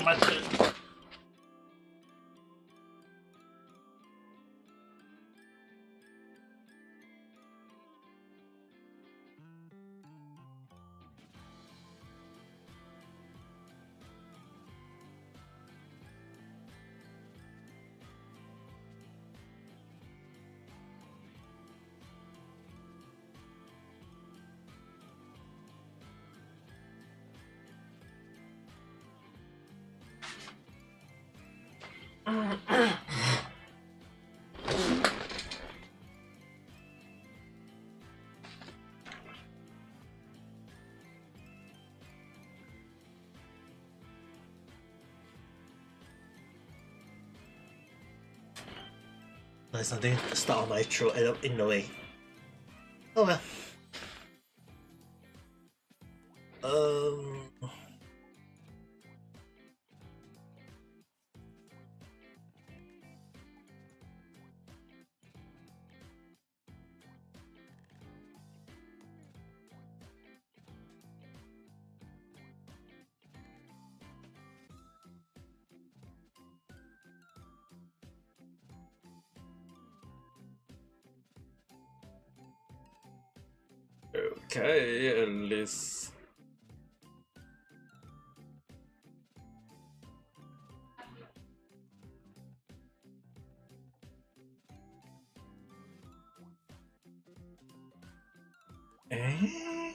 There's something stuck on my throat in the way. Oh well. Um. Okay, at least. Eh?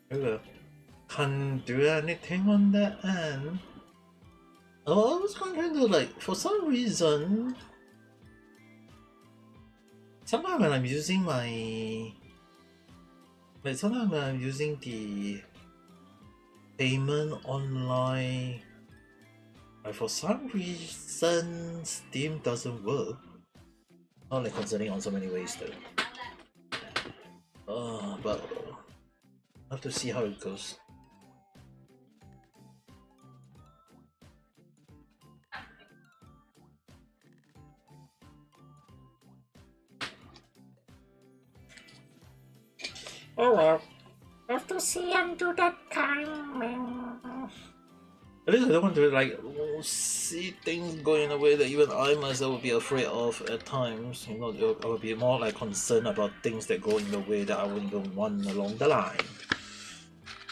Hello. Can't do anything on that end. Oh, I was wondering though, like, for some reason, sometimes when I'm using my... Like, sometimes when I'm using the payment online, like, for some reason, Steam doesn't work. Not like concerning on so many ways though. But I have to see how it goes. Oh well. Have to see until that time. At least I don't want to like see things going in a way that even I myself would be afraid of at times. You know, I would be more like concerned about things that go in the way that I wouldn't even want along the line.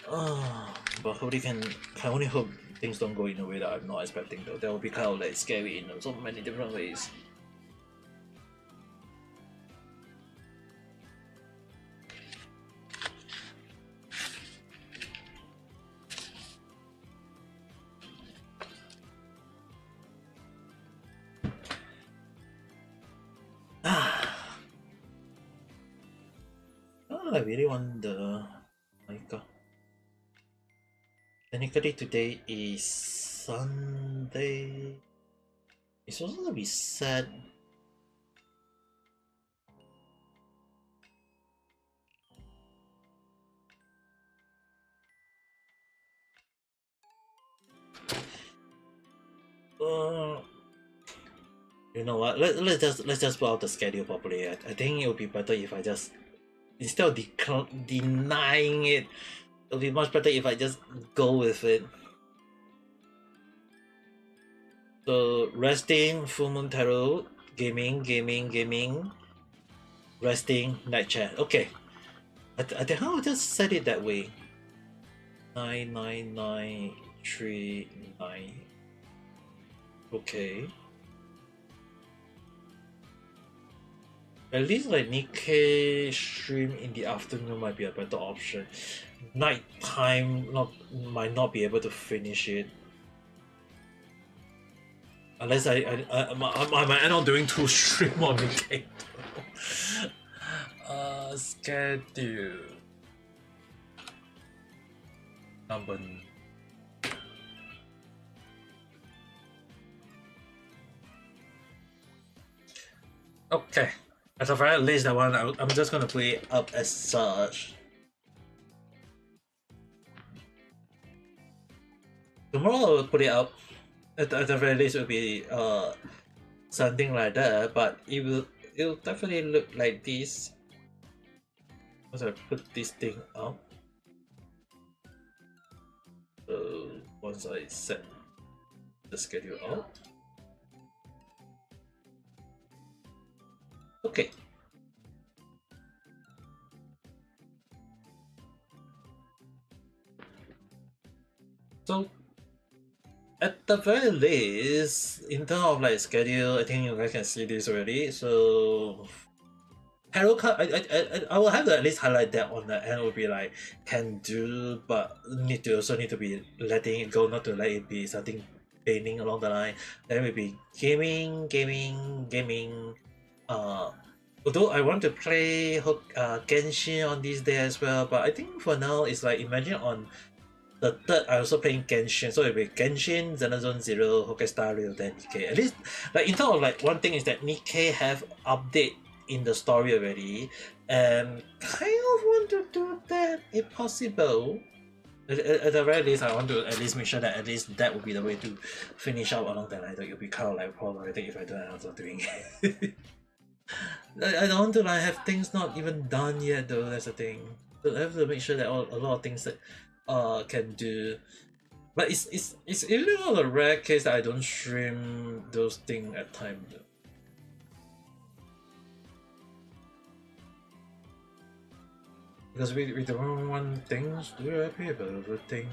But hopefully can only hope things don't go in a way that I'm not expecting though. That would be kind of like scary in so many different ways. I really wonder. My God. Technically today is Sunday. It's also gonna be sad. You know what? Let's just put out the schedule properly. I think it would be better if I just, instead of denying it, it'll be much better if I just go with it. So resting, full moon tarot, gaming, resting, night chat. Okay, I think I'll just set it that way. 99939. Okay. At least like Nikkei stream in the afternoon might be a better option. Nighttime might not be able to finish it. Unless I might end up doing 2 stream on Nikkei. Schedule. Number. Okay. At the very least, that one I'm just gonna play it up as such. Tomorrow I will put it up. At the very least, it will be something like that. But it'll definitely look like this. Once I put this thing up. So once I set the schedule out. Okay. So at the very least, in terms of like schedule, I think you guys can see this already. So tarot card, I will have to at least highlight that on the end. Will be like can do, but need to be letting it go, not to let it be something painting along the line. Then will be gaming. Although I want to play Genshin on this day as well, but I think for now it's like imagine on the third I also playing Genshin, so it'll be Genshin, Xenozone Zero, Hokkaido Star Rail, then Nikkei. At least like in terms of like one thing is that Nikkei have update in the story already, and kind of want to do that if possible. At the very least, I want to at least make sure that at least that would be the way to finish up along that line. It'll be kind of like problematic if I don't end up doing it. I don't want to like have things not even done yet though, that's the thing. So I have to make sure that a lot of things that can do. But it's even on a rare case that I don't stream those things at time though. Because we don't want things to be happy about everything.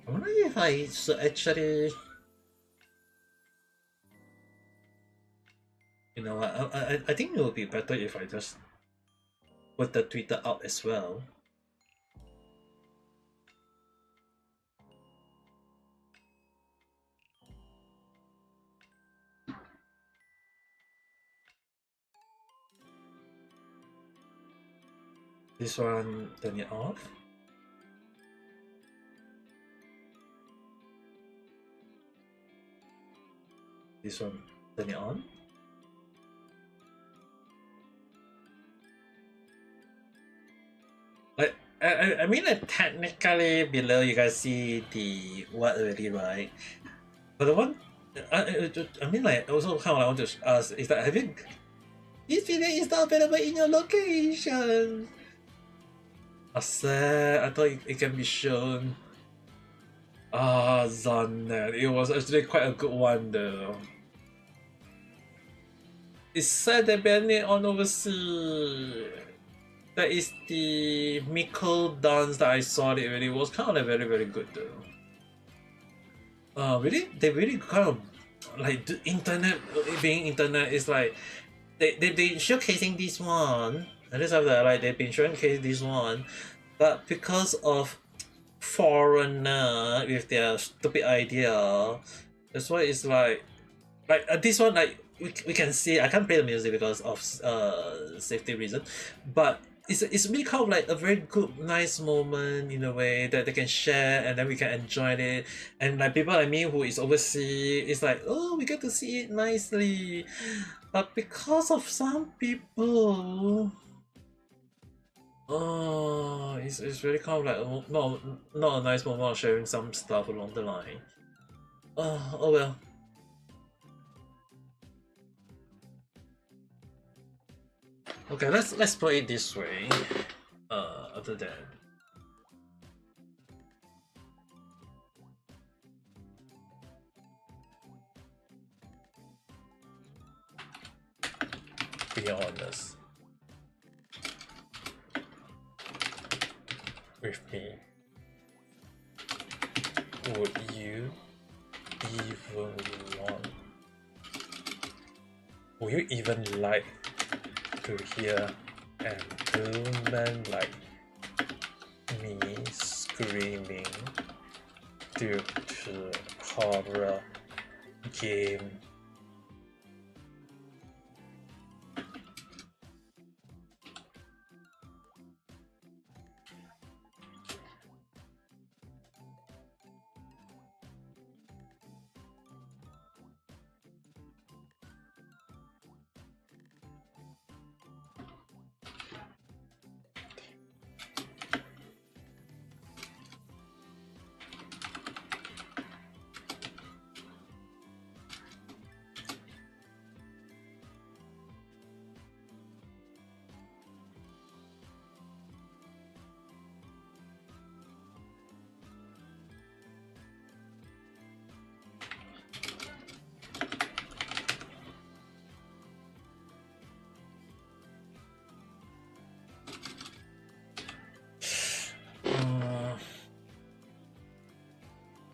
I wonder if I actually, you know, I think it would be better if I just put the Twitter out as well. This one, turn it off. This one, turn it on. I mean, like, technically below you guys see the what already, right? But the one, I mean, like, also how I want to ask is that have you, this video is not available in your location. Sad. I thought it can be shown. Ah, Zanen. It was actually quite a good one though. It's sad they banned it on overseas. That is the Miko dance that I saw it really was kind of very very good though. Really they really kind of like the internet being internet is like they've been showcasing this one. And this after like they've been showcasing this one, but because of foreigner with their stupid idea, that's why it's like this one like we can see I can't play the music because of safety reason, but it's really kind of like a very good nice moment in a way that they can share and then we can enjoy it, and like people like me who is overseas, it's like oh we get to see it nicely, but because of some people, oh it's really kind of like not a nice moment of sharing some stuff along the line. Oh well. Okay, let's put it this way. Other than be honest with me, would you even want? Would you even like to hear a woman like me screaming due to horror game?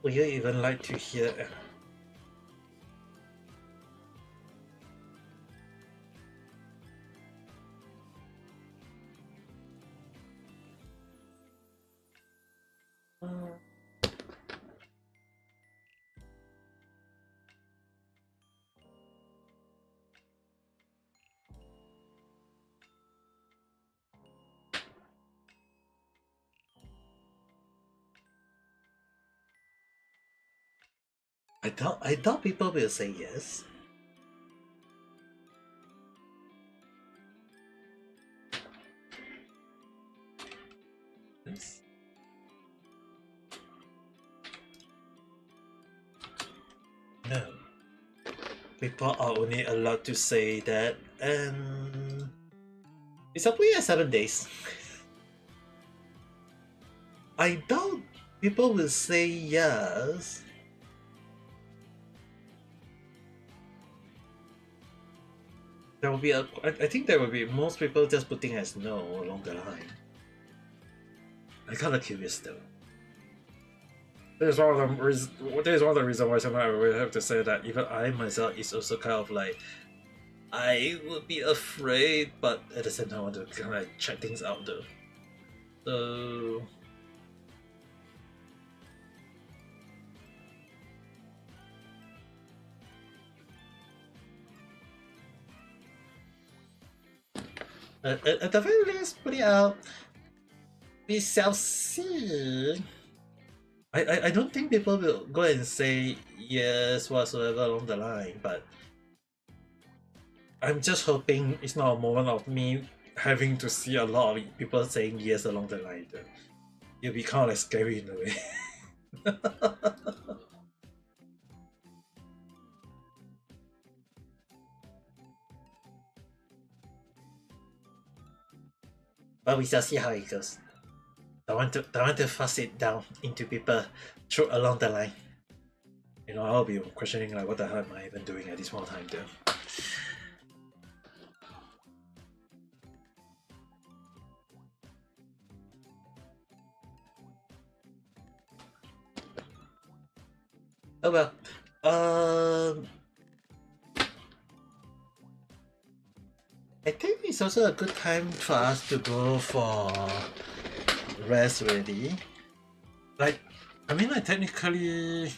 Would you even like to hear? I doubt people will say yes. Yes. No. People are only allowed to say that, and it's up at 7 days. I doubt people will say yes. There will be I think there will be most people just putting as no along the line. I'm kind of curious though. That is one of the reasons why sometimes I will have to say that even I myself is also kind of like, I would be afraid, but at the same time I want to kind of like check things out though. So at the very least, put it out. We shall see. I don't think people will go and say yes whatsoever along the line, but I'm just hoping it's not a moment of me having to see a lot of people saying yes along the line. Though. It'll be kind of like scary in a way. But we shall see how it goes. I want to force it down into people through along the line. You know, I'll be questioning like, what the hell am I even doing at this one time though? Oh well. I think it's also a good time for us to go for rest already. Like, I mean, like technically,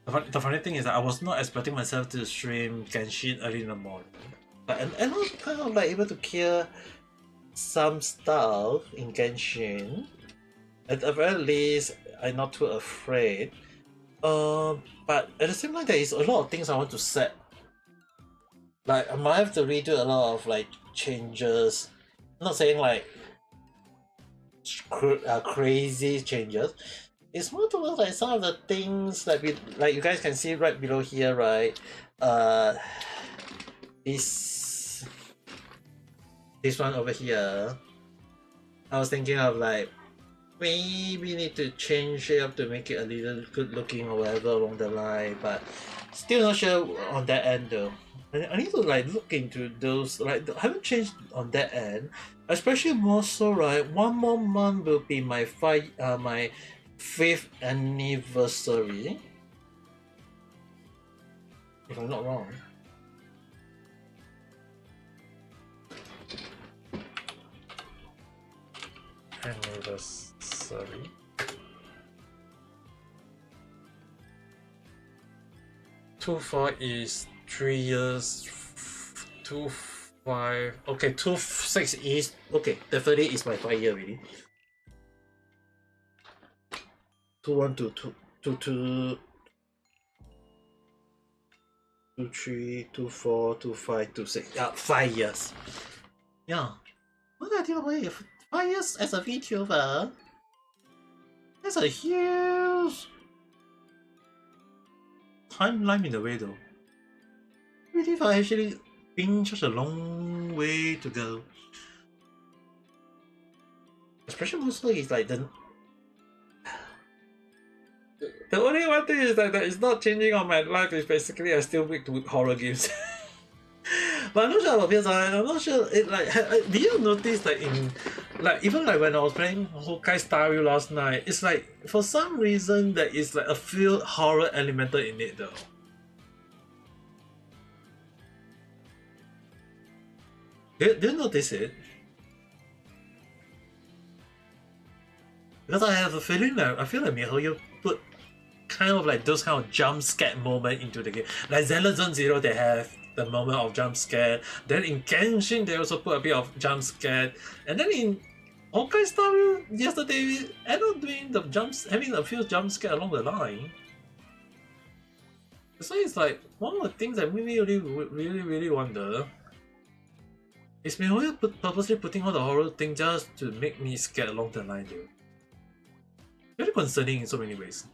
the funny thing is that I was not expecting myself to stream Genshin early in the morning, but and I was kind of like able to clear some stuff in Genshin. At the very least, I'm not too afraid. But at the same time, there is a lot of things I want to set. Like I might have to redo a lot of like changes. I'm not saying like crazy changes. It's more towards like some of the things that we like. You guys can see right below here, right? This one over here. I was thinking of like maybe need to change it up to make it a little good looking or whatever along the line, but still not sure on that end though. I need to like look into those. Like I haven't changed on that end, especially more so. Right, 1 more month will be my my 5th anniversary, if I'm not wrong. Anniversary. Two four is 3 years. 2-5. Okay, 2-6 is okay. Definitely is my 5 year already. 2-1 to 2-2. 2-3, 2-4, 2-5, 2-6. Yeah, 5 years. Yeah. What did I do away? 5 years as a VTuber? That's a huge timeline in a way though. Really, if I actually been such a long way to go. Especially mostly it's like the only one thing is that it's not changing on my life is basically I still weak to horror games. But I'm not sure about PS1. I'm not sure it like did you notice like in like even like when I was playing Honkai Star Rail last night, it's like for some reason there is like a few horror elemental in it though. Did you notice it? Because I have a feeling that I feel like MiHoYo put kind of like those kind of jump scare moment into the game. Like Zone Zero, they have the moment of jump scare. Then in Genshin, they also put a bit of jump scare. And then in Honkai Star Rail, yesterday we ended up doing the jumps, having a few jump scare along the line. So it's like one of the things that made me really wonder is Mihoyo purposely putting all the horror thing just to make me scared along the line, dude. Very concerning in so many ways.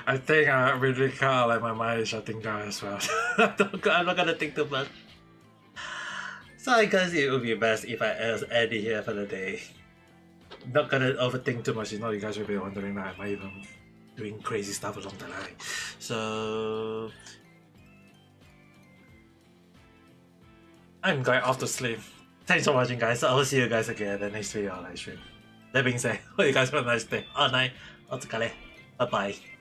I think I really kind of like my mind is shutting down as well. I'm not gonna think too much. So I guess it would be best if I end it here for the day. Not gonna overthink too much. You know, you guys will be wondering that am I even doing crazy stuff along the line. So I'm going off to sleep. Thanks for watching, guys. I will see you guys again in the next video or live stream. That being said, hope you guys have a nice day or night. お疲れ. Bye bye.